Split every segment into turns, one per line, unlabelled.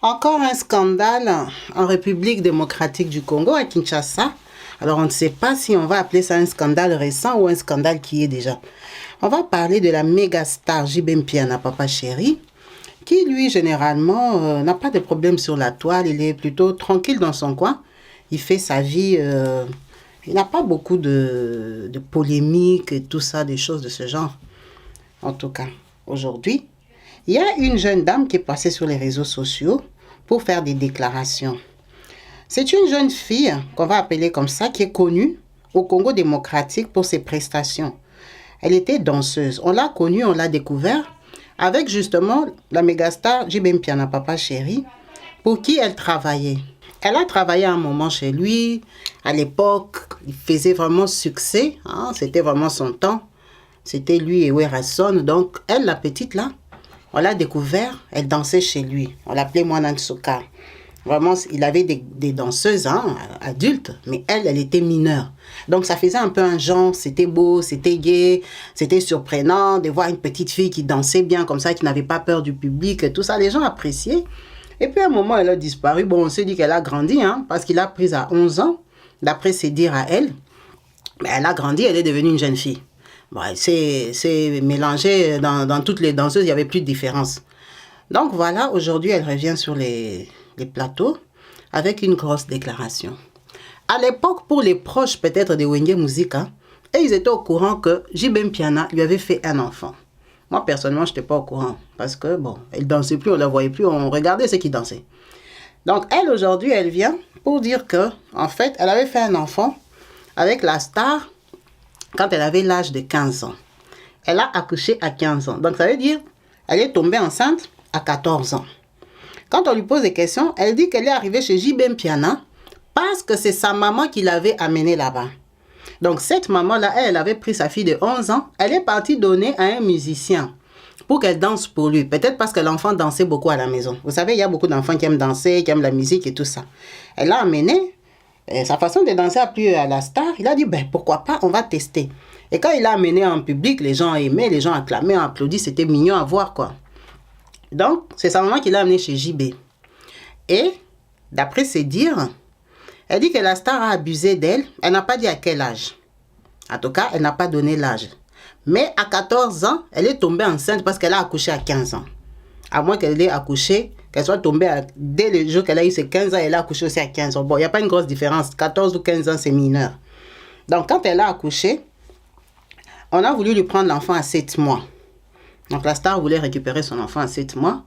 Encore un scandale en République démocratique du Congo, à Kinshasa. Alors, on ne sait pas si on va appeler ça un scandale récent ou un scandale qui est déjà. On va parler de la méga star JB Mpiana, Papa Chéri, qui, lui, généralement, n'a pas de problème sur la toile. Il est plutôt tranquille dans son coin. Il fait sa vie. Il n'a pas beaucoup de polémiques et tout ça, des choses de ce genre. En tout cas, aujourd'hui, il y a une jeune dame qui est passée sur les réseaux sociaux pour faire des déclarations. C'est une jeune fille, qu'on va appeler comme ça, qui est connue au Congo démocratique pour ses prestations. Elle était danseuse. On l'a connue, on l'a découvert avec justement la mégastar JB Mpiana, Papa Chéri, pour qui elle travaillait. Elle a travaillé un moment chez lui. À l'époque, il faisait vraiment succès. C'était vraiment son temps. C'était lui et Werason. Donc, elle, la petite là, on l'a découvert, elle dansait chez lui. On l'appelait Mwanansuka. Vraiment, il avait des danseuses adultes, mais elle était mineure. Donc, ça faisait un peu un genre, c'était beau, c'était gai, c'était surprenant de voir une petite fille qui dansait bien comme ça, qui n'avait pas peur du public, et tout ça. Les gens appréciaient. Et puis, à un moment, elle a disparu. Bon, on s'est dit qu'elle a grandi, parce qu'il a pris à 11 ans, d'après ses dires à elle. Mais elle a grandi, elle est devenue une jeune fille. Bon, elle s'est mélangée dans toutes les danseuses, il n'y avait plus de différence. Donc voilà, aujourd'hui, elle revient sur les plateaux avec une grosse déclaration. À l'époque, pour les proches peut-être de Wenge Musica, et ils étaient au courant que JB Mpiana lui avait fait un enfant. Moi, personnellement, je n'étais pas au courant parce que, bon, elle ne dansait plus, on ne la voyait plus, on regardait ce qui dansait. Donc, elle, aujourd'hui, elle vient pour dire que, en fait, elle avait fait un enfant avec la star quand elle avait l'âge de 15 ans. Elle a accouché à 15 ans. Donc, ça veut dire elle est tombée enceinte à 14 ans. Quand on lui pose des questions, elle dit qu'elle est arrivée chez JB Mpiana parce que c'est sa maman qui l'avait amenée là-bas. Donc, cette maman-là, elle avait pris sa fille de 11 ans. Elle est partie donner à un musicien pour qu'elle danse pour lui. Peut-être parce que l'enfant dansait beaucoup à la maison. Vous savez, il y a beaucoup d'enfants qui aiment danser, qui aiment la musique et tout ça. Elle l'a amené. Sa façon de danser a plu à la star. Il a dit, pourquoi pas, on va tester. Et quand il l'a amené en public, les gens aimaient, les gens acclamaient, applaudissaient. C'était mignon à voir, quoi. Donc, c'est sa maman qui l'a amené chez JB. Et, d'après ses dires, elle dit que la star a abusé d'elle. Elle n'a pas dit à quel âge. En tout cas, elle n'a pas donné l'âge. Mais à 14 ans, elle est tombée enceinte parce qu'elle a accouché à 15 ans. À moins qu'elle ait accouché, qu'elle soit tombée dès le jour qu'elle a eu ses 15 ans, elle a accouché aussi à 15 ans. Bon, il n'y a pas une grosse différence. 14 ou 15 ans, c'est mineur. Donc, quand elle a accouché, on a voulu lui prendre l'enfant à 7 mois. Donc, la star voulait récupérer son enfant à 7 mois.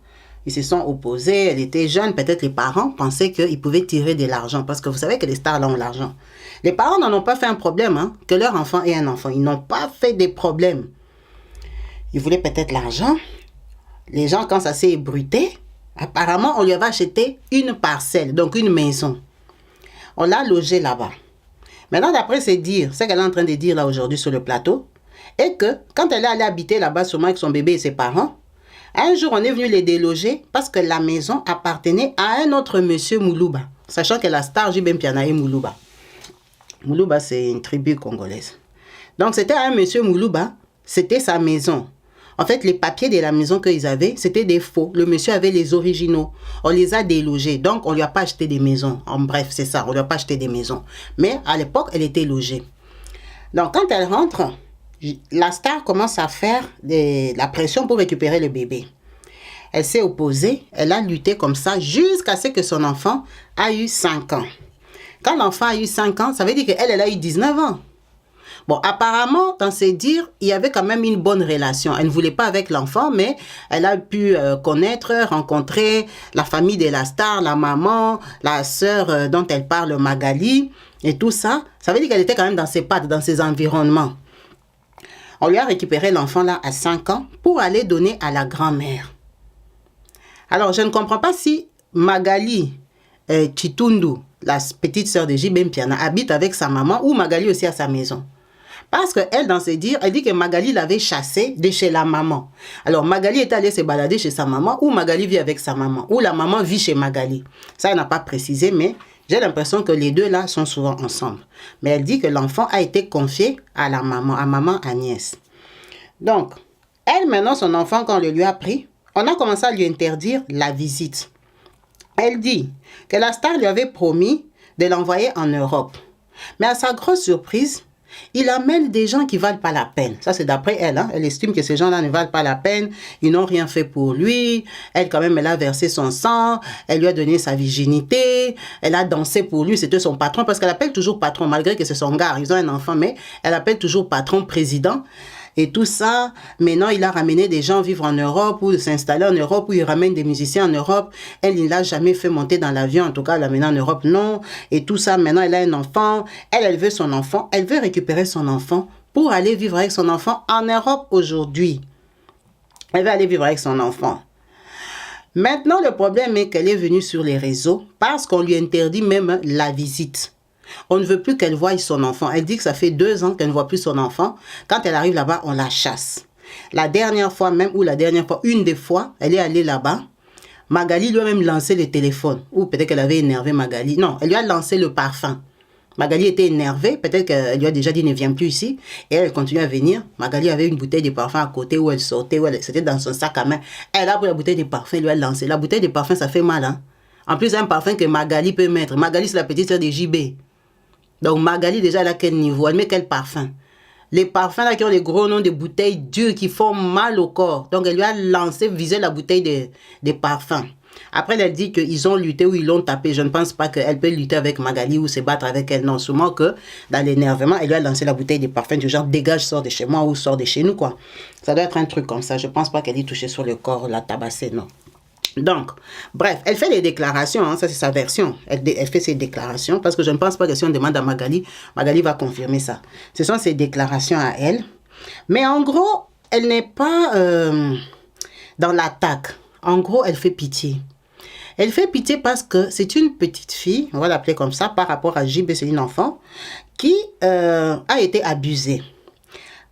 Ils se sont opposés. Elle était jeune. Peut-être les parents pensaient qu'ils pouvaient tirer de l'argent. Parce que vous savez que les stars, là, ont l'argent. Les parents n'en ont pas fait un problème, que leur enfant ait un enfant. Ils n'ont pas fait des problèmes. Ils voulaient peut-être l'argent. Les gens, quand ça s'est ébruité, apparemment, on lui avait acheté une parcelle, donc une maison. On l'a logé là-bas. Maintenant, d'après ses dires, ce qu'elle est en train de dire là aujourd'hui sur le plateau, est que quand elle est allée habiter là-bas, sûrement avec son bébé et ses parents, un jour, on est venu les déloger parce que la maison appartenait à un autre monsieur Moulouba, sachant que la star JB Mpiana est Moulouba. Moulouba, c'est une tribu congolaise. Donc, c'était un monsieur Moulouba, c'était sa maison. En fait, les papiers de la maison qu'ils avaient, c'était des faux. Le monsieur avait les originaux. On les a délogés. Donc, on ne lui a pas acheté des maisons. En bref, c'est ça. On ne lui a pas acheté des maisons. Mais à l'époque, elle était logée. Donc, quand elle rentre, la star commence à faire la pression pour récupérer le bébé. Elle s'est opposée. Elle a lutté comme ça jusqu'à ce que son enfant a eu 5 ans. Quand l'enfant a eu 5 ans, ça veut dire qu'elle, elle a eu 19 ans. Bon, apparemment, dans ses dires, il y avait quand même une bonne relation. Elle ne voulait pas avec l'enfant, mais elle a pu rencontrer la famille de la star, la maman, la sœur dont elle parle, Magali, et tout ça. Ça veut dire qu'elle était quand même dans ses pattes, dans ses environnements. On lui a récupéré l'enfant là à 5 ans pour aller donner à la grand-mère. Alors, je ne comprends pas si Magali Chitundu, la petite sœur de JB Mpiana, habite avec sa maman ou Magali aussi à sa maison. Parce qu'elle, dans ses dires, elle dit que Magali l'avait chassée de chez la maman. Alors, Magali est allée se balader chez sa maman ou Magali vit avec sa maman ou la maman vit chez Magali. Ça, elle n'a pas précisé, mais j'ai l'impression que les deux là sont souvent ensemble. Mais elle dit que l'enfant a été confié à la maman, à maman Agnès. Donc, elle, maintenant, son enfant, quand on le lui a pris, on a commencé à lui interdire la visite. Elle dit que la star lui avait promis de l'envoyer en Europe. Mais à sa grosse surprise, il amène des gens qui ne valent pas la peine. Ça, c'est d'après elle. Hein. Elle estime que ces gens-là ne valent pas la peine. Ils n'ont rien fait pour lui. Elle, quand même, elle a versé son sang. Elle lui a donné sa virginité. Elle a dansé pour lui. C'était son patron. Parce qu'elle appelle toujours patron, malgré que c'est son gars. Ils ont un enfant, mais elle appelle toujours patron, président. Et tout ça, maintenant, il a ramené des gens vivre en Europe ou s'installer en Europe, ou il ramène des musiciens en Europe. Elle, il l'a jamais fait monter dans l'avion, en tout cas, l'amener en Europe, non. Et tout ça, maintenant, elle a un enfant. Elle veut son enfant. Elle veut récupérer son enfant pour aller vivre avec son enfant en Europe aujourd'hui. Elle veut aller vivre avec son enfant. Maintenant, le problème est qu'elle est venue sur les réseaux parce qu'on lui interdit même la visite. On ne veut plus qu'elle voie son enfant. Elle dit que ça fait 2 ans qu'elle ne voit plus son enfant. Quand elle arrive là-bas, on la chasse. La dernière fois même, une des fois, elle est allée là-bas. Magali lui a même lancé le téléphone. Ou peut-être qu'elle avait énervé Magali. Non, elle lui a lancé le parfum. Magali était énervée. Peut-être qu'elle lui a déjà dit ne viens plus ici. Et elle continue à venir. Magali avait une bouteille de parfum à côté où elle sortait. C'était dans son sac à main. Elle a pris la bouteille de parfum et lui a lancé. La bouteille de parfum, ça fait mal. Hein? En plus, un parfum que Magali peut mettre. Magali, c'est la petite sœur de JB. Donc Magali, déjà, elle a quel niveau? Elle met quel parfum? Les parfums là qui ont les gros noms de bouteilles dures qui font mal au corps. Donc elle lui a lancé, visé la bouteille de parfum. Après, elle dit qu'ils ont lutté ou ils l'ont tapé. Je ne pense pas qu'elle peut lutter avec Magali ou se battre avec elle. Non, sûrement que dans l'énervement, elle lui a lancé la bouteille de parfum du genre dégage, sors de chez moi ou sors de chez nous, quoi. Ça doit être un truc comme ça. Je ne pense pas qu'elle ait touché sur le corps, la tabassée, non. Donc, bref, elle fait des déclarations, hein, ça c'est sa version. Elle fait ses déclarations parce que je ne pense pas que si on demande à Magali, Magali va confirmer ça. Ce sont ses déclarations à elle. Mais en gros, elle n'est pas dans l'attaque. En gros, elle fait pitié. Elle fait pitié parce que c'est une petite fille, on va l'appeler comme ça, par rapport à JB, c'est une enfant, qui a été abusée.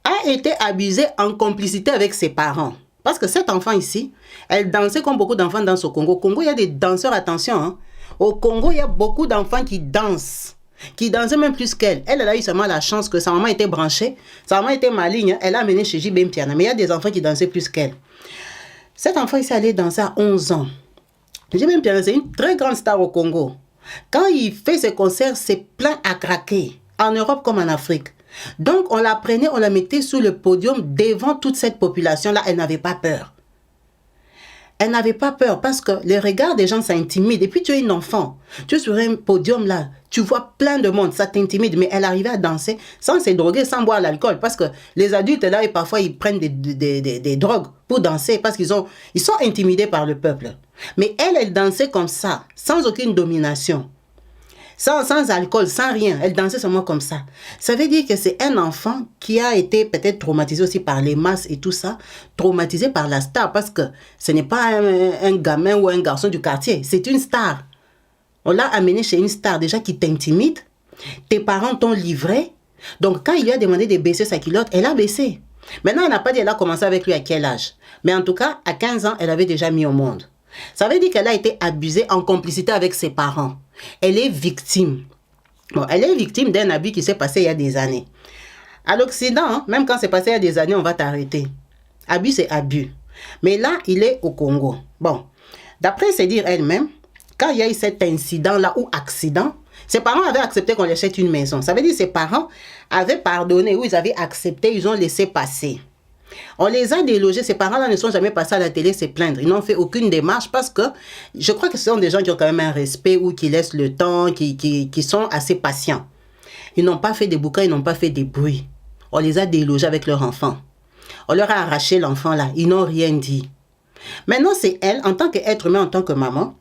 A été abusée en complicité avec ses parents. Parce que cet enfant ici, elle dansait comme beaucoup d'enfants dansent au Congo. Au Congo, il y a des danseurs, attention. Hein. Au Congo, il y a beaucoup d'enfants qui dansent. Qui dansaient même plus qu'elle. Elle a eu seulement la chance que sa maman était branchée. Sa maman était maligne. Hein. Elle a amené chez JB Mpiana. Mais il y a des enfants qui dansaient plus qu'elle. Cet enfant ici allait danser à 11 ans. JB Mpiana, c'est une très grande star au Congo. Quand il fait ses concerts, c'est plein à craquer. En Europe comme en Afrique. Donc, on la prenait, on la mettait sur le podium devant toute cette population-là. Elle n'avait pas peur. Elle n'avait pas peur parce que les regards des gens, ça intimide. Et puis, tu es une enfant. Tu es sur un podium-là. Tu vois plein de monde. Ça t'intimide. Mais elle arrivait à danser sans se droguer, sans boire l'alcool. Parce que les adultes, là, et parfois, ils prennent des drogues pour danser parce qu'ils sont intimidés par le peuple. Mais elle dansait comme ça, sans aucune domination. Sans alcool, sans rien. Elle dansait seulement comme ça. Ça veut dire que c'est un enfant qui a été peut-être traumatisé aussi par les masses et tout ça. Traumatisé par la star parce que ce n'est pas un gamin ou un garçon du quartier. C'est une star. On l'a amené chez une star déjà qui t'intimide. Tes parents t'ont livré. Donc quand il lui a demandé de baisser sa culotte, elle a baissé. Maintenant, elle n'a pas dit elle a commencé avec lui à quel âge. Mais en tout cas, à 15 ans, elle avait déjà mis au monde. Ça veut dire qu'elle a été abusée en complicité avec ses parents. Elle est victime. Bon, elle est victime d'un abus qui s'est passé il y a des années. À l'Occident, hein, même quand c'est passé il y a des années, on va t'arrêter. Abus, c'est abus. Mais là, il est au Congo. Bon, d'après se dire elle-même, quand il y a eu cet incident-là ou accident, ses parents avaient accepté qu'on lui achète une maison. Ça veut dire que ses parents avaient pardonné ou ils avaient accepté, ils ont laissé passer. On les a délogés, ces parents-là ne sont jamais passés à la télé se plaindre. Ils n'ont fait aucune démarche parce que je crois que ce sont des gens qui ont quand même un respect ou qui laissent le temps, qui sont assez patients. Ils n'ont pas fait des bouquins, ils n'ont pas fait des bruits. On les a délogés avec leur enfant. On leur a arraché l'enfant là, ils n'ont rien dit. Maintenant, c'est elle, en tant qu'être humain, en tant que maman,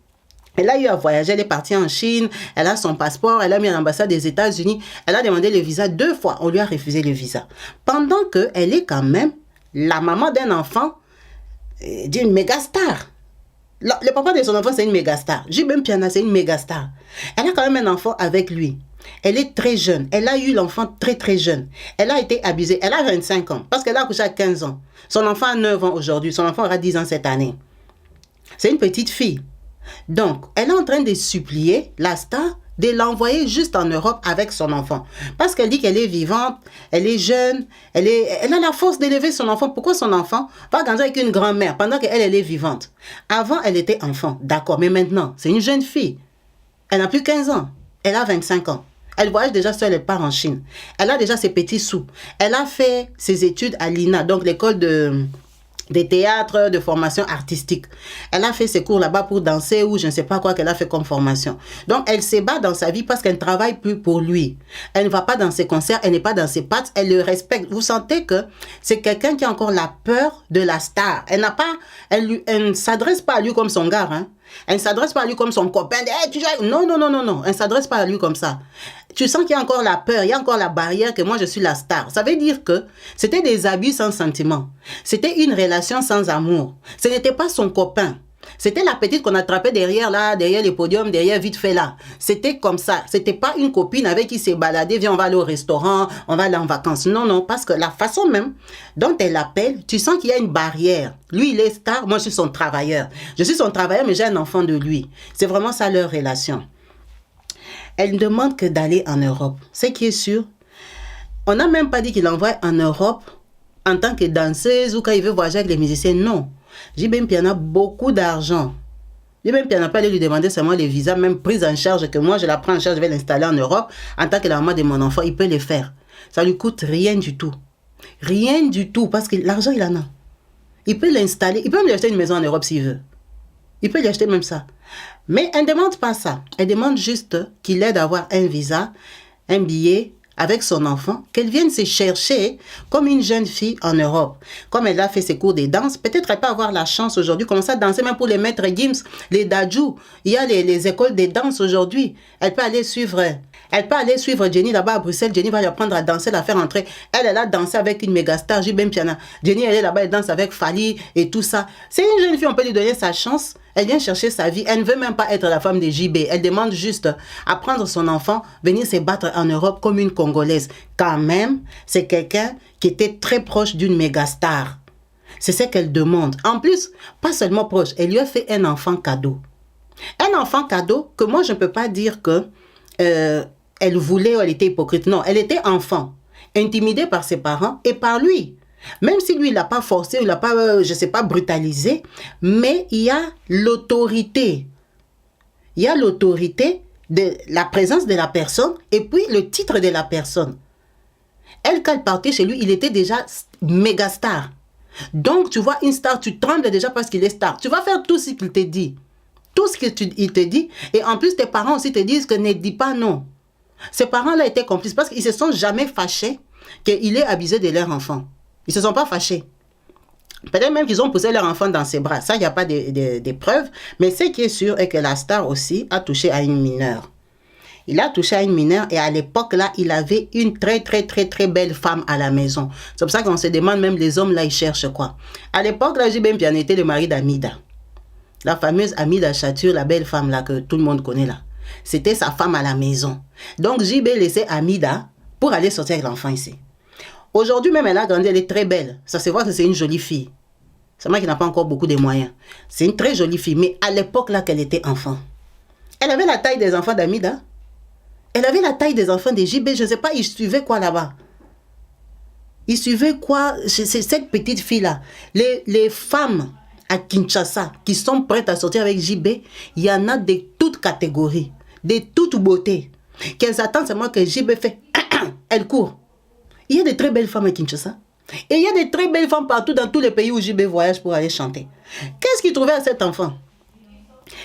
elle a eu à voyager, elle est partie en Chine, elle a son passeport, elle a mis à l'ambassade des États-Unis, elle a demandé le visa 2 fois, on lui a refusé le visa. Pendant qu'elle est quand même la maman d'un enfant d'une méga star. Le papa de son enfant, c'est une méga star. JB Mpiana, c'est une méga star. Elle a quand même un enfant avec lui. Elle est très jeune. Elle a eu l'enfant très très jeune. Elle a été abusée. Elle a 25 ans parce qu'elle a accouché à 15 ans. Son enfant a 9 ans aujourd'hui. Son enfant aura 10 ans cette année. C'est une petite fille. Donc, elle est en train de supplier la star de l'envoyer juste en Europe avec son enfant. Parce qu'elle dit qu'elle est vivante, elle est jeune, elle a la force d'élever son enfant. Pourquoi son enfant va grandir avec une grand-mère pendant qu'elle, elle est vivante? Avant, elle était enfant, d'accord, mais maintenant, c'est une jeune fille. Elle n'a plus 15 ans, elle a 25 ans. Elle voyage déjà seule, elle part en Chine. Elle a déjà ses petits sous. Elle a fait ses études à l'INA, donc l'école des théâtres, de formation artistique. Elle a fait ses cours là-bas pour danser ou je ne sais pas quoi qu'elle a fait comme formation. Donc, elle se bat dans sa vie parce qu'elle ne travaille plus pour lui. Elle ne va pas dans ses concerts, elle n'est pas dans ses pattes, elle le respecte. Vous sentez que c'est quelqu'un qui a encore la peur de la star. Elle ne s'adresse pas à lui comme son gars, hein. Elle ne s'adresse pas à lui comme son copain. Hey, non, non, non, non, non. Elle ne s'adresse pas à lui comme ça. Tu sens qu'il y a encore la peur, il y a encore la barrière que moi je suis la star. Ça veut dire que c'était des abus sans sentiment. C'était une relation sans amour. Ce n'était pas son copain. C'était la petite qu'on attrapait derrière les podiums, derrière vite fait là. C'était comme ça. C'était pas une copine avec qui s'est baladée, viens on va aller au restaurant, on va aller en vacances. Non, non, parce que la façon même dont elle l'appelle, tu sens qu'il y a une barrière. Lui, il est star, moi je suis son travailleur. Je suis son travailleur, mais j'ai un enfant de lui. C'est vraiment ça leur relation. Elle ne demande que d'aller en Europe. Ce qui est sûr, on n'a même pas dit qu'il l'envoie en Europe en tant que danseuse ou quand il veut voyager avec les musiciens. Non. JB Mpiana a beaucoup d'argent. JB Mpiana n'a pas allé lui demander seulement les visas, même prise en charge, que moi je la prends en charge, je vais l'installer en Europe. En tant que la maman de mon enfant, il peut le faire. Ça lui coûte rien du tout. Rien du tout, parce que l'argent, il en a. Il peut l'installer, il peut même lui acheter une maison en Europe s'il veut. Il peut lui acheter même ça. Mais elle ne demande pas ça. Elle demande juste qu'il aide à avoir un visa, un billet avec son enfant, qu'elle vienne se chercher comme une jeune fille en Europe. Comme elle a fait ses cours de danse, peut-être elle peut avoir la chance aujourd'hui, commencer à danser même pour les maîtres Gims, les Dajou. Il y a les écoles de danse aujourd'hui. Elle peut aller suivre Jenny là-bas à Bruxelles. Jenny va lui apprendre à danser, la faire entrer. Elle a dansé avec une méga star, JB Mpiana. Jenny, elle est là-bas, elle danse avec Fali et tout ça. C'est une jeune fille, on peut lui donner sa chance. Elle vient chercher sa vie. Elle ne veut même pas être la femme de JB. Elle demande juste à prendre son enfant, venir se battre en Europe comme une Congolaise. Quand même, c'est quelqu'un qui était très proche d'une méga star. C'est ce qu'elle demande. En plus, pas seulement proche, elle lui a fait un enfant cadeau. Un enfant cadeau que moi, je ne peux pas dire que elle voulait ou elle était hypocrite. Non, elle était enfant, intimidée par ses parents et par lui. Même si lui, il l'a pas forcé, il l'a pas, je sais pas, brutalisé, mais il y a l'autorité. Il y a l'autorité de la présence de la personne et puis le titre de la personne. Elle, quand elle partait chez lui, il était déjà méga star. Donc, tu vois, une star, tu trembles déjà parce qu'il est star. Tu vas faire tout ce qu'il te dit. Tout ce qu'il te dit. Et en plus, tes parents aussi te disent que ne dis pas non. Ces parents-là étaient complices parce qu'ils ne se sont jamais fâchés qu'il ait abusé de leur enfant. Ils ne se sont pas fâchés. Peut-être même qu'ils ont poussé leur enfant dans ses bras. Ça, il n'y a pas de preuves. Mais ce qui est sûr est que la star aussi a touché à une mineure. Il a touché à une mineure et à l'époque, là, il avait une très, très, très, très belle femme à la maison. C'est pour ça qu'on se demande même les hommes, là, ils cherchent quoi. À l'époque, là, JB Mpiana était le mari d'Amida. La fameuse Amida Chatur, la belle femme, là, que tout le monde connaît, là. C'était sa femme à la maison. Donc, JB laissait Amida pour aller sortir avec l'enfant ici. Aujourd'hui même, elle a grandi, elle est très belle. Ça se voit que c'est une jolie fille. C'est moi qui n'a pas encore beaucoup de moyens. C'est une très jolie fille. Mais à l'époque là qu'elle était enfant, elle avait la taille des enfants d'Amida. Elle avait la taille des enfants de JB. Je ne sais pas, ils suivaient quoi là-bas. Ils suivaient quoi? C'est cette petite fille-là. Les femmes à Kinshasa qui sont prêtes à sortir avec JB, il y en a de toutes catégories, de toutes beautés. Qu'elles attendent seulement que JB fait. Elle court. Il y a de très belles femmes à Kinshasa. Et il y a de très belles femmes partout dans tous les pays où JB voyage pour aller chanter. Qu'est-ce qu'il trouvait à cet enfant?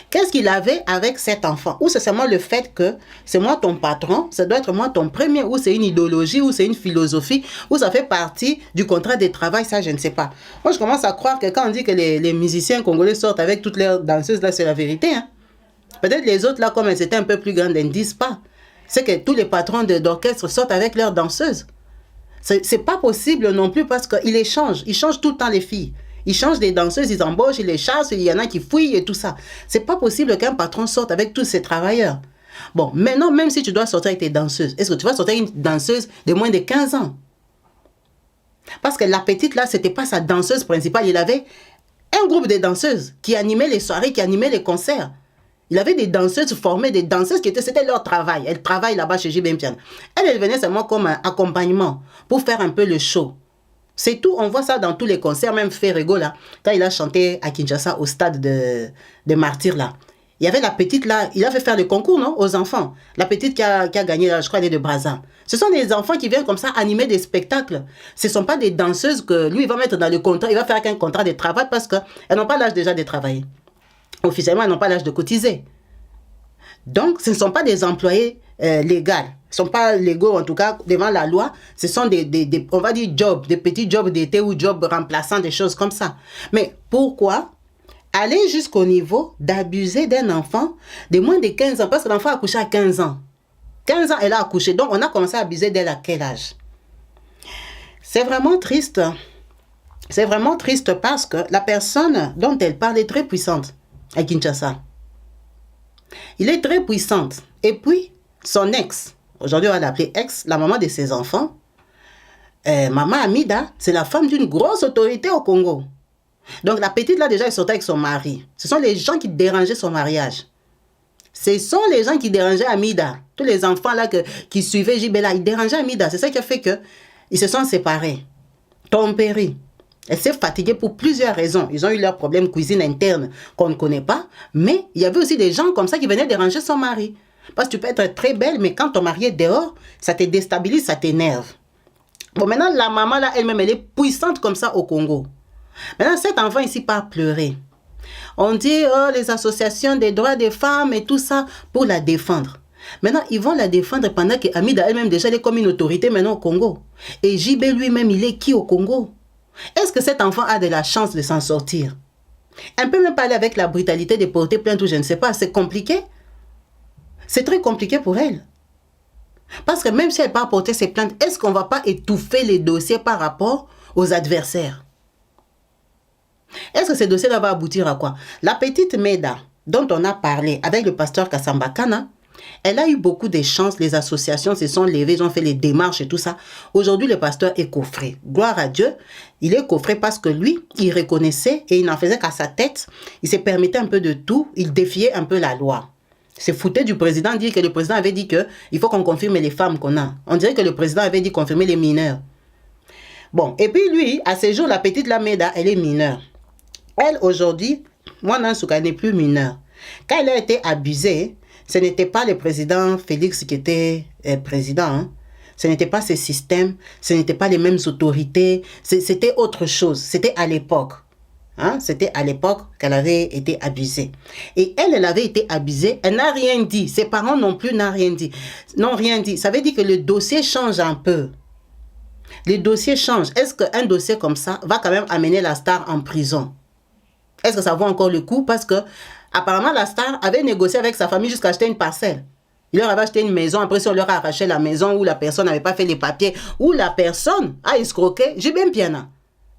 Qu'est-ce qu'il avait avec cet enfant? Ou c'est seulement le fait que c'est moi ton patron, ça doit être moi ton premier, ou c'est une idéologie, ou c'est une philosophie, ou ça fait partie du contrat de travail, ça je ne sais pas. Moi je commence à croire que quand on dit que les musiciens congolais sortent avec toutes leurs danseuses, là c'est la vérité. Hein? Peut-être les autres là, comme elles étaient un peu plus grandes, elles ne disent pas. C'est que tous les patrons d'orchestre sortent avec leurs danseuses. C'est pas possible non plus parce qu'ils changent tout le temps les filles. Ils changent des danseuses, ils embauchent, ils les chassent, il y en a qui fouillent et tout ça. C'est pas possible qu'un patron sorte avec tous ses travailleurs. Bon, maintenant, même si tu dois sortir avec tes danseuses, est-ce que tu vas sortir avec une danseuse de moins de 15 ans? Parce que la petite là, c'était pas sa danseuse principale, il avait un groupe de danseuses qui animaient les soirées, qui animaient les concerts. Il avait des danseuses formées, des danseuses c'était leur travail. Elles travaillent là-bas chez JB Mpiana. Elle venait seulement comme un accompagnement pour faire un peu le show. C'est tout, on voit ça dans tous les concerts, même Ferrego là, quand il a chanté à Kinshasa au stade de Martyrs là. Il y avait la petite là, il a fait faire le concours, non, aux enfants. La petite qui a gagné, là, je crois, elle est de Brazza. Ce sont des enfants qui viennent comme ça animer des spectacles. Ce ne sont pas des danseuses que lui, il va mettre dans le contrat, il va faire qu'un contrat de travail parce qu'elles n'ont pas l'âge déjà de travailler. Officiellement, elles n'ont pas l'âge de cotiser. Donc, ce ne sont pas des employés légaux. Ce ne sont pas légaux, en tout cas, devant la loi. Ce sont des on va dire, jobs, des petits jobs d'été ou jobs remplaçants, des choses comme ça. Mais pourquoi aller jusqu'au niveau d'abuser d'un enfant de moins de 15 ans? Parce que l'enfant a accouché à 15 ans. 15 ans, elle a accouché. Donc, on a commencé à abuser d'elle à quel âge? C'est vraiment triste. C'est vraiment triste parce que la personne dont elle parle est très puissante à Kinshasa. Il est très puissante. Et puis, son ex, aujourd'hui on va l'appeler ex, la maman de ses enfants, Maman Amida, c'est la femme d'une grosse autorité au Congo. Donc la petite là déjà elle sortait avec son mari. Ce sont les gens qui dérangeaient son mariage. Ce sont les gens qui dérangeaient Amida. Tous les enfants là qui suivaient JB là, ils dérangeaient Amida. C'est ça qui a fait qu'ils se sont séparés. Tempérés. Elle s'est fatiguée pour plusieurs raisons. Ils ont eu leurs problèmes cuisine interne qu'on ne connaît pas. Mais il y avait aussi des gens comme ça qui venaient déranger son mari. Parce que tu peux être très belle, mais quand ton mari est dehors, ça te déstabilise, ça t'énerve. Bon, maintenant, la maman là, elle-même, elle est puissante comme ça au Congo. Maintenant, cet enfant ici part pleurer. On dit, oh, les associations des droits des femmes et tout ça pour la défendre. Maintenant, ils vont la défendre pendant que Amida elle-même, déjà, elle est comme une autorité maintenant au Congo. Et JB lui-même, il est qui au Congo? Est-ce que cet enfant a de la chance de s'en sortir? Elle peut même parler avec la brutalité de porter plainte ou je ne sais pas. C'est compliqué. C'est très compliqué pour elle. Parce que même si elle part porter ses plaintes, est-ce qu'on ne va pas étouffer les dossiers par rapport aux adversaires? Est-ce que ces dossiers-là vont aboutir à quoi? La petite Meda, dont on a parlé avec le pasteur Kassambakana, elle a eu beaucoup de chances, les associations se sont levées, ils ont fait les démarches et tout ça. Aujourd'hui, le pasteur est coffré. Gloire à Dieu, il est coffré parce que lui, il reconnaissait et il n'en faisait qu'à sa tête. Il se permettait un peu de tout, il défiait un peu la loi. C'est foutu du président, dire que le président avait dit qu'il faut qu'on confirme les femmes qu'on a. On dirait que le président avait dit confirmer les mineurs. Bon, et puis lui, à ce jour, la petite Lameda, elle est mineure. Elle, aujourd'hui, moi, Nansouka n'est plus mineure. Quand elle a été abusée, ce n'était pas le président Félix qui était président. Hein. Ce n'était pas ce système, ce n'était pas les mêmes autorités. C'était autre chose. C'était à l'époque. Hein? C'était à l'époque qu'elle avait été abusée. Et elle avait été abusée. Elle n'a rien dit. Ses parents non plus n'ont rien dit. N'ont rien dit. Ça veut dire que le dossier change un peu. Les dossiers changent. Est-ce qu'un dossier comme ça va quand même amener la star en prison? Est-ce que ça vaut encore le coup? Parce que apparemment, la star avait négocié avec sa famille jusqu'à acheter une parcelle. Il leur avait acheté une maison. Après, si on leur a arraché la maison où la personne n'avait pas fait les papiers, où la personne a escroqué, JB Mpiana.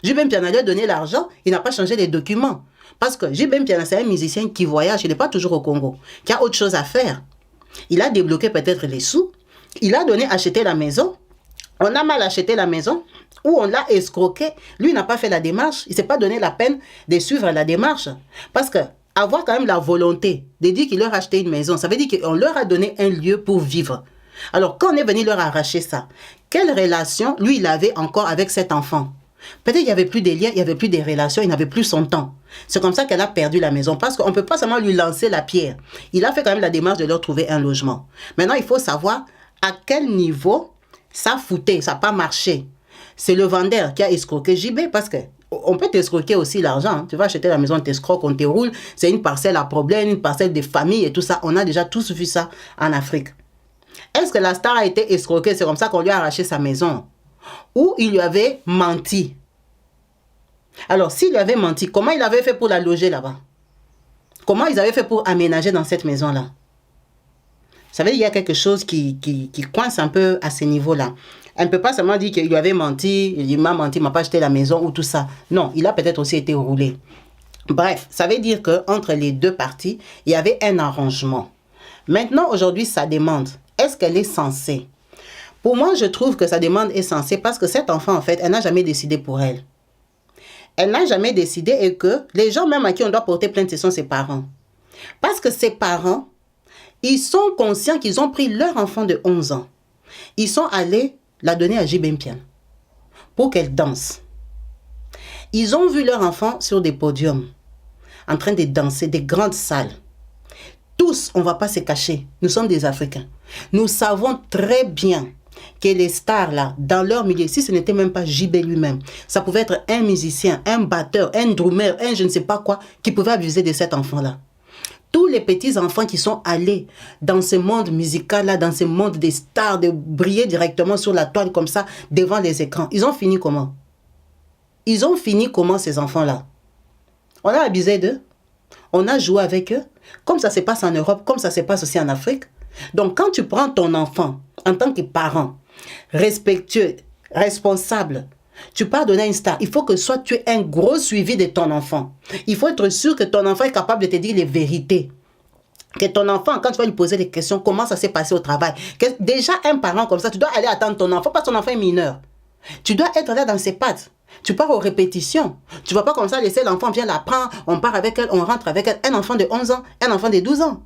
JB Mpiana lui a donné l'argent, il n'a pas changé les documents. Parce que JB Mpiana, c'est un musicien qui voyage, il n'est pas toujours au Congo, qui a autre chose à faire. Il a débloqué peut-être les sous, il a donné acheter la maison, on a mal acheté la maison, ou on l'a escroqué, lui n'a pas fait la démarche, il ne s'est pas donné la peine de suivre la démarche. Parce que avoir quand même la volonté de dire qu'il leur a acheté une maison, ça veut dire qu'on leur a donné un lieu pour vivre. Alors quand on est venu leur arracher ça, quelle relation lui il avait encore avec cet enfant? Peut-être qu'il n'y avait plus de liens, il n'y avait plus de relations, il n'avait plus son temps. C'est comme ça qu'elle a perdu la maison, parce qu'on ne peut pas seulement lui lancer la pierre. Il a fait quand même la démarche de leur trouver un logement. Maintenant, il faut savoir à quel niveau ça foutait, ça n'a pas marché. C'est le vendeur qui a escroqué JB, parce que on peut t'escroquer aussi l'argent. Hein. Tu vas acheter la maison, on t'escroque, on te roule. C'est une parcelle à problème, une parcelle de famille et tout ça. On a déjà tous vu ça en Afrique. Est-ce que la star a été escroquée? C'est comme ça qu'on lui a arraché sa maison. Ou il lui avait menti. Alors, s'il lui avait menti, comment il avait fait pour la loger là-bas? Comment ils avaient fait pour aménager dans cette maison-là? Ça veut dire qu'il y a quelque chose qui coince un peu à ce niveau-là. Elle ne peut pas seulement dire qu'il lui avait menti, il m'a menti, il ne m'a pas acheté la maison ou tout ça. Non, il a peut-être aussi été roulé. Bref, ça veut dire qu'entre les deux parties, il y avait un arrangement. Maintenant, aujourd'hui, sa demande, est-ce qu'elle est censée? Pour moi, je trouve que sa demande est censée parce que cet enfant, en fait, elle n'a jamais décidé pour elle. Elle n'a jamais décidé et que les gens même à qui on doit porter plainte, ce sont ses parents. Parce que ses parents, ils sont conscients qu'ils ont pris leur enfant de 11 ans. Ils sont allés la donner à JB Mpiana pour qu'elle danse. Ils ont vu leur enfant sur des podiums, en train de danser, des grandes salles. Tous, on ne va pas se cacher, nous sommes des Africains. Nous savons très bien que les stars là, dans leur milieu, si ce n'était même pas JB lui-même, ça pouvait être un musicien, un batteur, un drummer, un je ne sais pas quoi, qui pouvait abuser de cet enfant-là. Tous les petits enfants qui sont allés dans ce monde musical-là, dans ce monde des stars, de briller directement sur la toile comme ça, devant les écrans, ils ont fini comment? Ils ont fini comment ces enfants-là? On a abusé d'eux, on a joué avec eux, comme ça se passe en Europe, comme ça se passe aussi en Afrique. Donc quand tu prends ton enfant en tant que parent, respectueux, responsable, tu pars donner une star, il faut que soit tu aies un gros suivi de ton enfant. Il faut être sûr que ton enfant est capable de te dire les vérités. Que ton enfant, quand tu vas lui poser des questions, comment ça s'est passé au travail. Déjà, un parent comme ça, tu dois aller attendre ton enfant, parce que ton enfant est mineur. Tu dois être là dans ses pattes. Tu pars aux répétitions. Tu ne vas pas comme ça laisser l'enfant, viens la prendre, on part avec elle, on rentre avec elle. Un enfant de 11 ans, un enfant de 12 ans.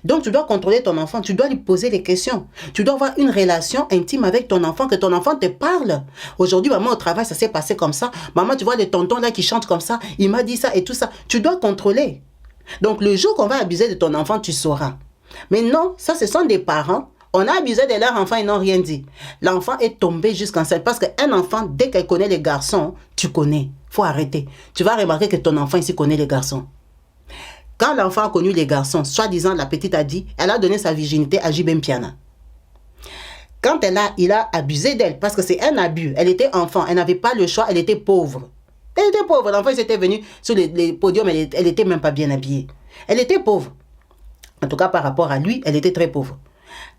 Donc, tu dois contrôler ton enfant, tu dois lui poser des questions. Tu dois avoir une relation intime avec ton enfant, que ton enfant te parle. Aujourd'hui, maman, au travail, ça s'est passé comme ça. Maman, tu vois les tontons là qui chantent comme ça, il m'a dit ça et tout ça. Tu dois contrôler. Donc, le jour qu'on va abuser de ton enfant, tu sauras. Mais non, ça, ce sont des parents. On a abusé de leur enfant, ils n'ont rien dit. L'enfant est tombé jusqu'en scène. Parce qu'un enfant, dès qu'elle connaît les garçons, tu connais. Il faut arrêter. Tu vas remarquer que ton enfant ici connaît les garçons. Quand l'enfant a connu les garçons, soi-disant, la petite a dit, elle a donné sa virginité à JB Mpiana. Quand il a abusé d'elle, parce que c'est un abus, elle était enfant, elle n'avait pas le choix, elle était pauvre. Elle était pauvre, l'enfant il s'était venu sur les podiums, elle n'était même pas bien habillée. Elle était pauvre. En tout cas, par rapport à lui, elle était très pauvre.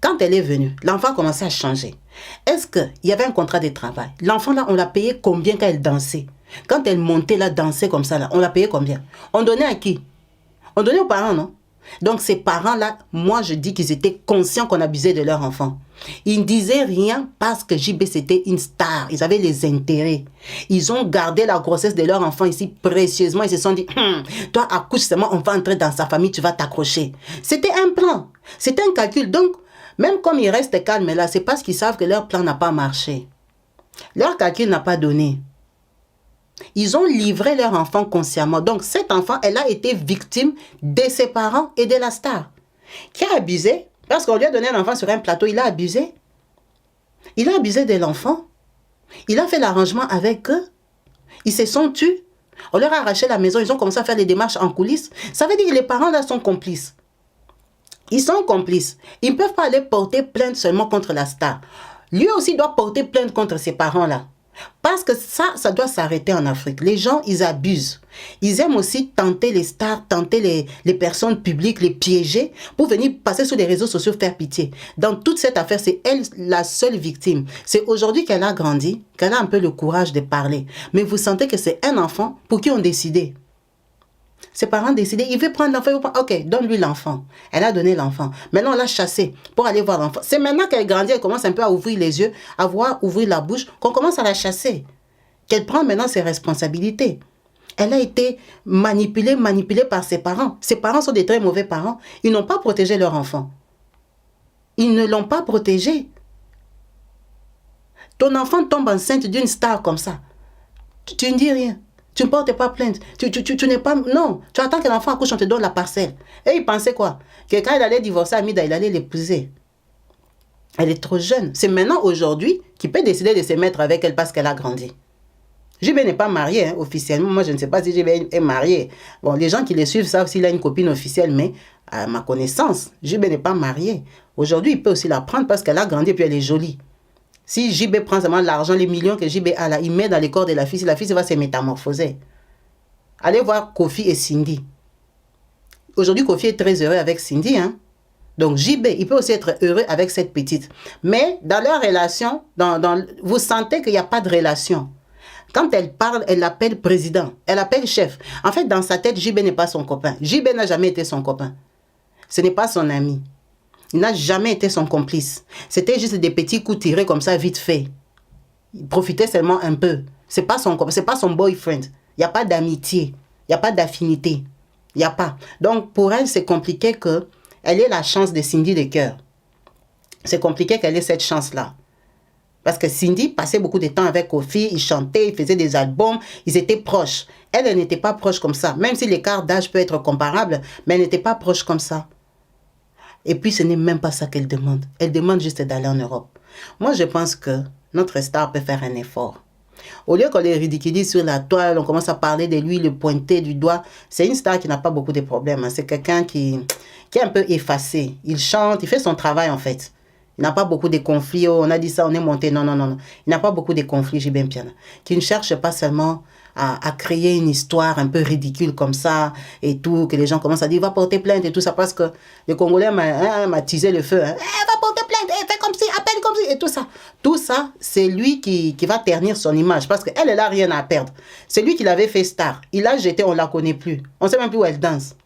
Quand elle est venue, l'enfant a commencé à changer. Est-ce qu'il y avait un contrat de travail? L'enfant là, on l'a payé combien quand elle dansait? Quand elle montait là, dansait comme ça là, on l'a payé combien? On donnait à qui? On donnait aux parents, non? Donc ces parents-là, moi je dis qu'ils étaient conscients qu'on abusait de leur enfant. Ils ne disaient rien parce que JB c'était une star. Ils avaient les intérêts. Ils ont gardé la grossesse de leur enfant ici précieusement. Ils se sont dit, toi accouche seulement, on va entrer dans sa famille, tu vas t'accrocher. C'était un plan. C'était un calcul. Donc, même comme ils restent calmes là, c'est parce qu'ils savent que leur plan n'a pas marché. Leur calcul n'a pas donné. Ils ont livré leur enfant consciemment. Donc, cet enfant, elle a été victime de ses parents et de la star. Qui a abusé? Parce qu'on lui a donné un enfant sur un plateau, il a abusé. Il a abusé de l'enfant. Il a fait l'arrangement avec eux. Ils se sont tus. On leur a arraché la maison. Ils ont commencé à faire des démarches en coulisses. Ça veut dire que les parents là sont complices. Ils sont complices. Ils ne peuvent pas aller porter plainte seulement contre la star. Lui aussi doit porter plainte contre ses parents là. Parce que ça doit s'arrêter en Afrique. Les gens, ils abusent. Ils aiment aussi tenter les stars, tenter les personnes publiques, les piéger pour venir passer sur les réseaux sociaux, faire pitié. Dans toute cette affaire, c'est elle la seule victime. C'est aujourd'hui qu'elle a grandi, qu'elle a un peu le courage de parler. Mais vous sentez que c'est un enfant pour qui on décidait. Ses parents décidaient, il veut prendre l'enfant, ok, donne-lui l'enfant. Elle a donné l'enfant. Maintenant, on l'a chassé pour aller voir l'enfant. C'est maintenant qu'elle grandit, elle commence un peu à ouvrir les yeux, à voir, ouvrir la bouche, qu'on commence à la chasser. Qu'elle prend maintenant ses responsabilités. Elle a été manipulée par ses parents. Ses parents sont des très mauvais parents. Ils n'ont pas protégé leur enfant. Ils ne l'ont pas protégé. Ton enfant tombe enceinte d'une star comme ça. Tu ne dis rien. Tu ne portes pas plainte. Tu n'es pas... Non. Tu attends que l'enfant accouche, on te donne la parcelle. Et il pensait quoi? Que quand il allait divorcer Amida, il allait l'épouser. Elle est trop jeune. C'est maintenant, aujourd'hui, qu'il peut décider de se mettre avec elle parce qu'elle a grandi. JB n'est pas marié, hein, officiellement. Moi, je ne sais pas si JB est marié. Bon, les gens qui les suivent savent s'il a une copine officielle, mais à ma connaissance, JB n'est pas marié. Aujourd'hui, il peut aussi la prendre parce qu'elle a grandi et puis elle est jolie. Si JB prend seulement l'argent, les millions que JB a là, il met dans les corps de la fille, si la fille va se métamorphoser. Allez voir Kofi et Cindy. Aujourd'hui, Kofi est très heureux avec Cindy. Hein? Donc JB, il peut aussi être heureux avec cette petite. Mais dans leur relation, vous sentez qu'il n'y a pas de relation. Quand elle parle, elle l'appelle président, elle l'appelle chef. En fait, dans sa tête, JB n'est pas son copain. JB n'a jamais été son copain. Ce n'est pas son ami. Il n'a jamais été son complice. C'était juste des petits coups tirés comme ça, vite fait. Il profitait seulement un peu. C'est pas son boyfriend. Il n'y a pas d'amitié. Il n'y a pas d'affinité. Il n'y a pas. Donc, pour elle, c'est compliqué qu'elle ait la chance de Cindy de cœur. C'est compliqué qu'elle ait cette chance-là. Parce que Cindy passait beaucoup de temps avec Kofi, ils chantaient, ils faisaient des albums, ils étaient proches. Elle, elle n'était pas proche comme ça. Même si l'écart d'âge peut être comparable, mais elle n'était pas proche comme ça. Et puis, ce n'est même pas ça qu'elle demande. Elle demande juste d'aller en Europe. Moi, je pense que notre star peut faire un effort. Au lieu qu'on les ridiculise sur la toile, on commence à parler de lui, le pointer du doigt. C'est une star qui n'a pas beaucoup de problèmes. C'est quelqu'un qui est un peu effacé. Il chante, il fait son travail en fait. Il n'a pas beaucoup de conflits. Oh, on a dit ça, on est monté. Non, non, non, non. Il n'a pas beaucoup de conflits, J.B. Mpiana. Qui ne cherche pas seulement à créer une histoire un peu ridicule comme ça et tout, que les gens commencent à dire, va porter plainte et tout ça, parce que les Congolais m'a teasé le feu. Hein. Va porter plainte, fais comme si, appelle comme si, et tout ça. Tout ça, c'est lui qui va ternir son image, parce qu'elle, elle n'a rien à perdre. C'est lui qui l'avait fait star. Il a jeté, on ne la connaît plus. On ne sait même plus où elle danse.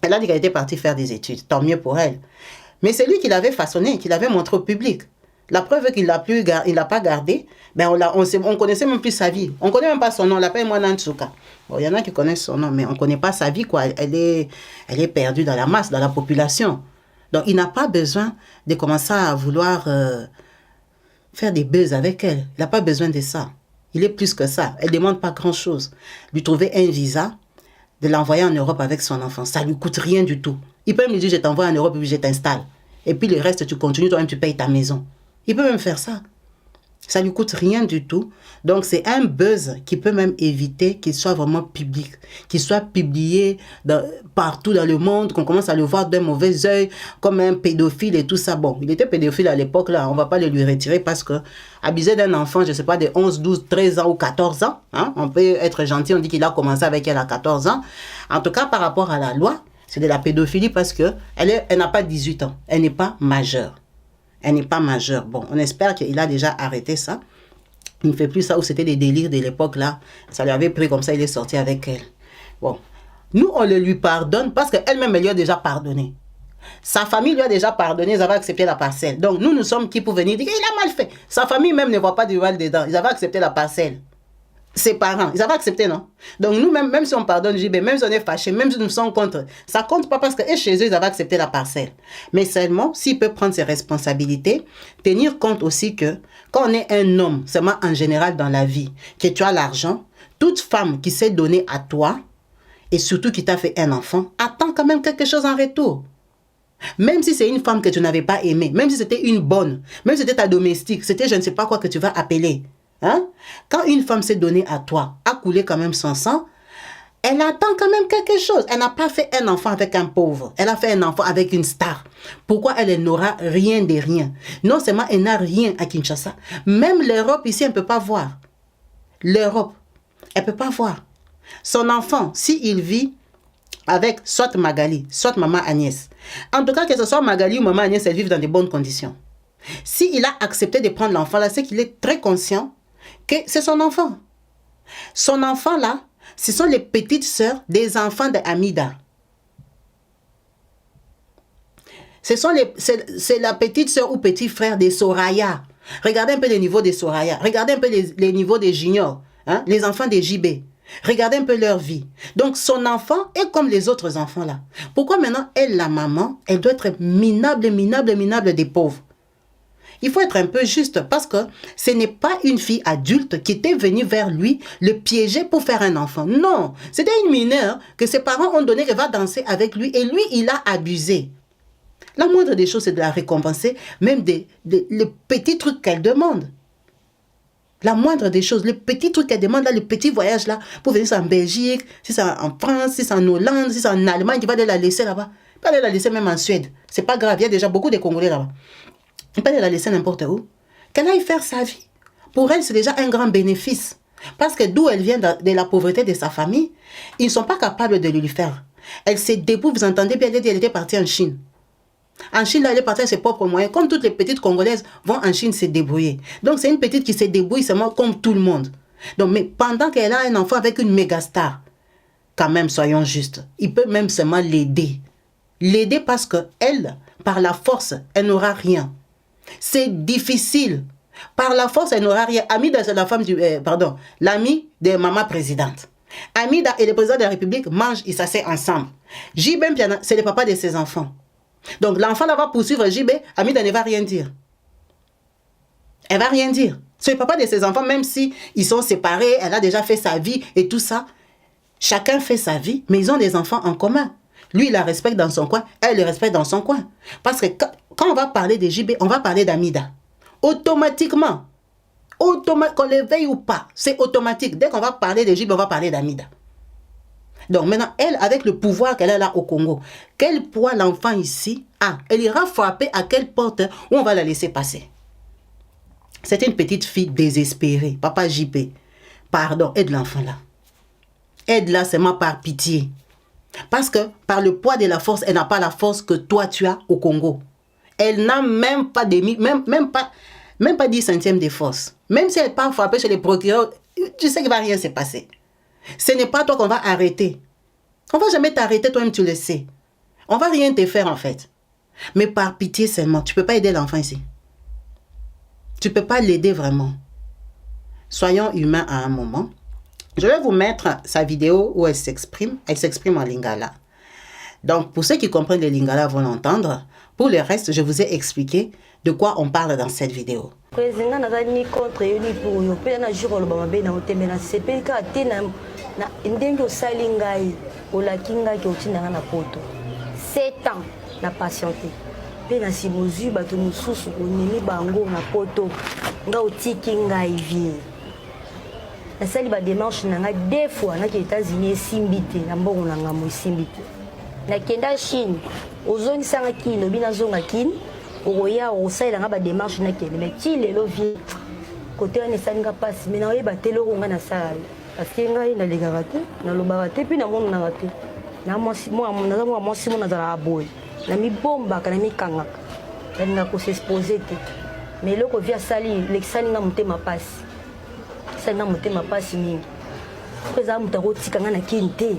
Elle a dit qu'elle était partie faire des études. Tant mieux pour elle. Mais c'est lui qui l'avait façonné, qui l'avait montré au public. La preuve qu'il ne l'a pas gardé, ben on connaissait même plus sa vie. On ne connaît même pas son nom. On l'appelle moi Nantsuka. Bon, il y en a qui connaissent son nom, mais on ne connaît pas sa vie, quoi. Elle est perdue dans la masse, dans la population. Donc, il n'a pas besoin de commencer à vouloir faire des buzz avec elle. Il n'a pas besoin de ça. Il est plus que ça. Elle ne demande pas grand-chose. Lui trouver un visa, de l'envoyer en Europe avec son enfant. Ça ne lui coûte rien du tout. Il peut me dire, je t'envoie en Europe et puis je t'installe. Et puis le reste, tu continues, toi-même, tu payes ta maison. Il peut même faire ça. Ça ne lui coûte rien du tout. Donc, c'est un buzz qui peut même éviter qu'il soit vraiment public, qu'il soit publié partout dans le monde, qu'on commence à le voir d'un mauvais œil, comme un pédophile et tout ça. Bon, il était pédophile à l'époque, là, on ne va pas le lui retirer parce que abuser d'un enfant, je ne sais pas, de 11, 12, 13 ans ou 14 ans, hein, on peut être gentil, on dit qu'il a commencé avec elle à 14 ans. En tout cas, par rapport à la loi, c'est de la pédophilie parce qu'elle n'a pas 18 ans, elle n'est pas majeure. Elle n'est pas majeure. Bon, on espère qu'il a déjà arrêté ça. Il ne fait plus ça où c'était des délires de l'époque là. Ça lui avait pris comme ça, il est sorti avec elle. Bon, nous on le lui pardonne parce qu'elle-même elle lui a déjà pardonné. Sa famille lui a déjà pardonné, ils avaient accepté la parcelle. Donc nous sommes qui pour venir dire qu'il a mal fait. Sa famille même ne voit pas du mal dedans. Ils avaient accepté la parcelle. Ses parents, ils avaient accepté, non? Donc nous, même si on pardonne JB, même si on est fâché, même si nous sommes contre, ça compte pas parce que chez eux, ils avaient accepté la parcelle. Mais seulement, s'il peut prendre ses responsabilités, tenir compte aussi que quand on est un homme, seulement en général dans la vie, que tu as l'argent, toute femme qui s'est donnée à toi, et surtout qui t'a fait un enfant, attend quand même quelque chose en retour. Même si c'est une femme que tu n'avais pas aimée, même si c'était une bonne, même si c'était ta domestique, c'était je ne sais pas quoi que tu vas appeler. Hein? Quand une femme s'est donnée à toi, a coulé quand même son sang, elle attend quand même quelque chose. Elle n'a pas fait un enfant avec un pauvre. Elle a fait un enfant avec une star. Pourquoi elle n'aura rien de rien? Non seulement elle n'a rien à Kinshasa, même l'Europe ici, elle ne peut pas voir. L'Europe, elle ne peut pas voir. Son enfant, s'il vit avec soit Magali, soit maman Agnès. En tout cas, que ce soit Magali ou maman Agnès, elles vivent dans de bonnes conditions. S'il a accepté de prendre l'enfant là, c'est qu'il est très conscient que c'est son enfant. Son enfant là, ce sont les petites sœurs des enfants d'Amida. C'est la petite sœur ou petit frère des Soraya. Regardez un peu les niveaux des Soraya. Regardez un peu les niveaux des juniors. Hein, les enfants des JB. Regardez un peu leur vie. Donc, son enfant est comme les autres enfants là. Pourquoi maintenant, elle, la maman, elle doit être minable des pauvres? Il faut être un peu juste parce que ce n'est pas une fille adulte qui était venue vers lui le piéger pour faire un enfant. Non, c'était une mineure que ses parents ont donné qu'elle va danser avec lui et lui, il a abusé. La moindre des choses, c'est de la récompenser, même les petits trucs qu'elle demande. La moindre des choses, le petit truc qu'elle demande, là, le petit voyage là, pour venir en Belgique, si c'est en France, si c'est en Hollande, si c'est en Allemagne, il va aller la laisser là-bas. Il va aller la laisser même en Suède. C'est pas grave, il y a déjà beaucoup de Congolais là-bas. Il peut aller la laisser n'importe où. Qu'elle aille faire sa vie. Pour elle, c'est déjà un grand bénéfice. Parce que d'où elle vient de la pauvreté de sa famille, ils ne sont pas capables de lui faire. Elle s'est débrouillée, vous entendez bien, elle était partie en Chine. En Chine, là, elle est partie à ses propres moyens. Comme toutes les petites Congolaises vont en Chine se débrouiller. Donc, c'est une petite qui se débrouille seulement comme tout le monde. Donc, mais pendant qu'elle a un enfant avec une méga star, quand même, soyons justes, il peut même seulement l'aider. L'aider parce qu'elle, par la force, elle n'aura rien. C'est difficile. Par la force, elle n'aura rien. Amie de la femme l'ami de maman présidente. Amida et le président de la République mangent, ils s'asseyent ensemble. JB, c'est le papa de ses enfants. Donc l'enfant là va poursuivre JB, Amida ne va rien dire. Elle va rien dire. C'est le papa de ses enfants, même si ils sont séparés, elle a déjà fait sa vie et tout ça. Chacun fait sa vie, mais ils ont des enfants en commun. Lui, il la respecte dans son coin, elle le respecte dans son coin. Parce que quand on va parler de JB, on va parler d'Amida. Automatiquement. Qu'on le veuille ou pas, c'est automatique. Dès qu'on va parler de JB, on va parler d'Amida. Donc maintenant, elle, avec le pouvoir qu'elle a là au Congo, quel poids l'enfant ici a? Elle ira frapper à quelle porte où on va la laisser passer? C'est une petite fille désespérée. Papa JP, pardon, aide l'enfant là. Aide-la seulement par pitié. Parce que par le poids de la force, elle n'a pas la force que toi tu as au Congo. Elle n'a même pas 10 centièmes de force. Même si elle part frapper chez les procureurs, tu sais qu'il ne va rien se passer. Ce n'est pas toi qu'on va arrêter. On ne va jamais t'arrêter, toi-même tu le sais. On ne va rien te faire en fait. Mais par pitié seulement, tu ne peux pas aider l'enfant ici. Tu ne peux pas l'aider vraiment. Soyons humains à un moment. Je vais vous mettre sa vidéo où elle s'exprime. Elle s'exprime en lingala. Donc, pour ceux qui comprennent le lingala vont l'entendre. Pour le reste, je vous ai expliqué de quoi on parle dans cette vidéo.
Président n'a ni contre ni pour yo pe na jour le bambe na otembe na CP ka te na ndenge osalingai olakinga ki otinanga na poto 7 ans na patienté pe na simozu bato mususu onimi bango na poto nga otiki ngai vie na sali ba démarche na nga 2 fois na ki États-Unis simbite na mbongo na nga mo simbite na kenda Chine ozongi sanga kilo bina zonga kin oya osaila nga ba démarche na kende mais ti lelo vie côté on esalinga passe mais na oyeba telo nga na sala parce que ngai na legaka te na lobaka te puis na mona na te na moi na za boy na mi bomba kana mi kangaka na ko s'exposer te mais loko via sali l'exalinga mutema passe sanga mutema passe mingi pesa mutako tikanga na kinte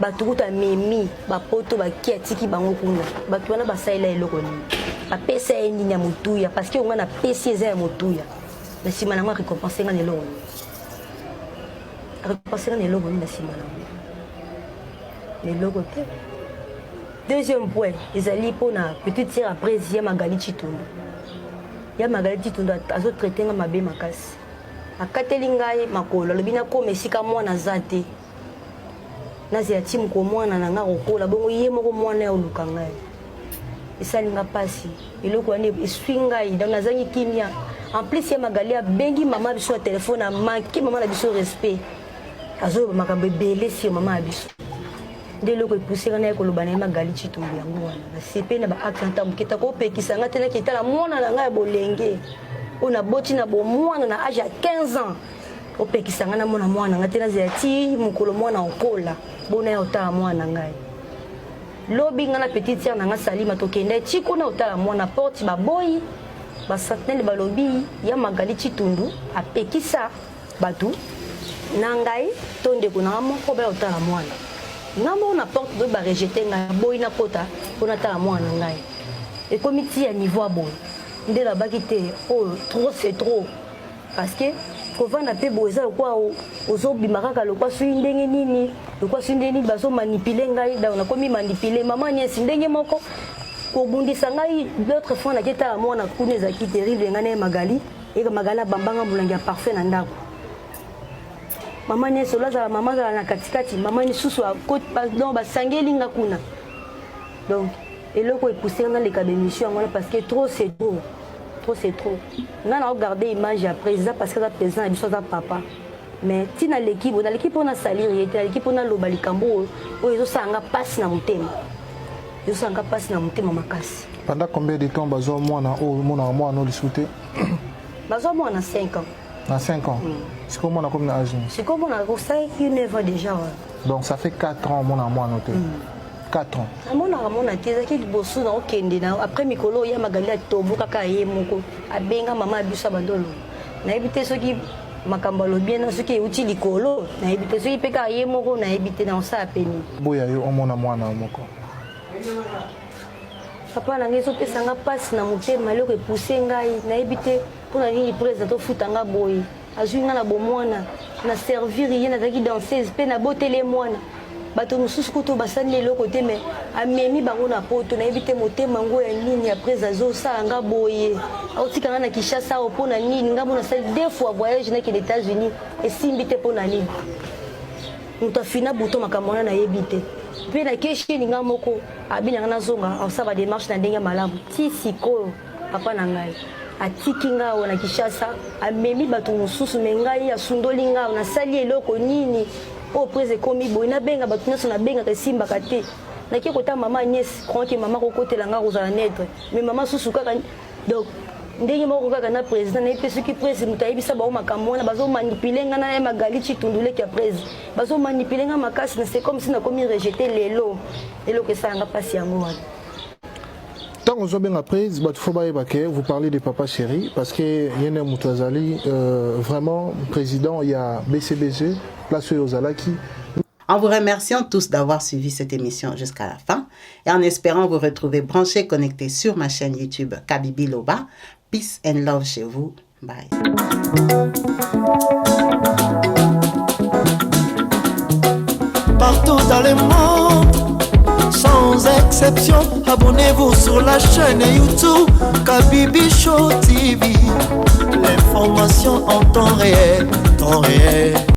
batukuta memi bapoto bakia tiki bango kuna batu wana basaila eloko ni apesa eni ya mutuya parce que on a pesi eza ya mutuya na sima na ngwa récompenser nga neloko récompenser nga neloko ni na sima na neloko te. Deuxième point ezali pona petite sœur après ya Magali Chitundu azo traiter nga mabe makasi akateli ngai makolo lobina ko mesika mwana zate nazia timu ko mwana na nga kokola bongo ye moko mwana ya oluka ngai esalinga pasi eloko wana eswinga ida nazangi kimia en plus ya Magali bengi mama biso na telefone a manki mama na biso respect azo makambo ebele si mama biso de loko epusika na ekoloba na Magali Chitundu yango wana na CP na ba acte mukita ko pekisa nga tena kitala mwana na ngai bolenge ona boti na bo mwana na âge ya 15 ans opekisa nga na mwana nga tena zati mukolo mwana okola bona ya otala mwana ngai lobi nga na petite sœur na nga Salima tokenda tiko na otala mwana porte baboyi ba sentinelle balobi ya Magali Chitundu apekisa batu na ngai tonde kuna moko ba otala mwana ngambo na porte do ba rejeter nga boyi na kota pona tala mwana ngai et comité à niveau à bon nde la bakite oh trop c'est trop parce que kovana pe boza kwa ozobimaka ka lokwa su ndenge nini lokwa su ndenge nini bazo manipuler ngai da na komi manipuler mama nyesi ndenge moko kobundisa ngai d'autres fois na keta mwana kuneza ki terrible ngane Magali et Magala bambanga mulangi ya parfait na ndako mama nyesi olaza mama za na katikati mama ni susu a côte pardon basangeli nga kuna donc eloko epousser nga les cas d'émission parce que trop c'est trop. C'est trop. On a regardé l'image à président parce que la président a dit ça papa. Mais si dans l'équipe on a salir, l'équipe on a l'obalikambo, ils ont ça passe na mutema. Ils ont ça passe na mutema makasi.
Pendant combien de temps bazo moi na no discuter?
Bazo moi na 5 ans.
Na 5 ans. C'est comment on a comme âge?
C'est comme on a ça 9 ans déjà.
Donc ça fait 4 ans mon moi noté. 4 ans.
Amona tezaki liboso na okende na après mikolo ya Magali atobuka ka ye moko abenga mama biso bandolo na ebite soki makambo lobi na soki uti likolo na ebite soki peka ye moko na ebite na osa peni
boya yo omona mwana moko
papa na ngeso pesa nga passe na motema loko epousse ngai na ebite pona nini président to futanga boy azwi nga na bomwana na servir ye nazalaki danseuse mpe naboteli ye mwana bato mosusu kutu basali leloko te me amemi bango na poto nayebi te motema ngo ya nini après azosala nga boye aotika nga na Kinshasa awo mpo na nini nga mona sali 2 fois voyage nakende États-Unis esimbi te mpo na nini moto afina buto makambo wana nayebi te mpe nakesheni nga moko abinanga nazonga asala badémarche na ndenge malamu ti sikoyo papa na ngai atiki nga awa na Kinshasa amemi bato mosusu me ngai asundoli nga nasali eloko nini o prese ekomi boye nabenga bato nyonso nabengaka esimbaka te naki kota mama Agnès croyant mama kokotela nga kozala netre mais mama susu kaka donc ndenge moko kaka na président nayebi mpe soki prese moto ayebisa bao makambo wana bazomanipule nga na ye Magali Chitunduleki ya prese bazomanipule nga makasi na c'est comme si nakomi rejeté lelo eloko esalanga mpasi yango wana.
Tant qu'on soit bien après, vous parlez de Papa Chéri, parce que Yene Moutouazali, vraiment, président, il y a BCBG, place aux Alaki.
En vous remerciant tous d'avoir suivi cette émission jusqu'à la fin et en espérant vous retrouver branchés, connectés sur ma chaîne YouTube Kabibi Loba. Peace and love chez vous. Bye.
Partout dans le monde, sans exception, abonnez-vous sur la chaîne YouTube Kabibi Show TV. L'information en temps réel, temps réel.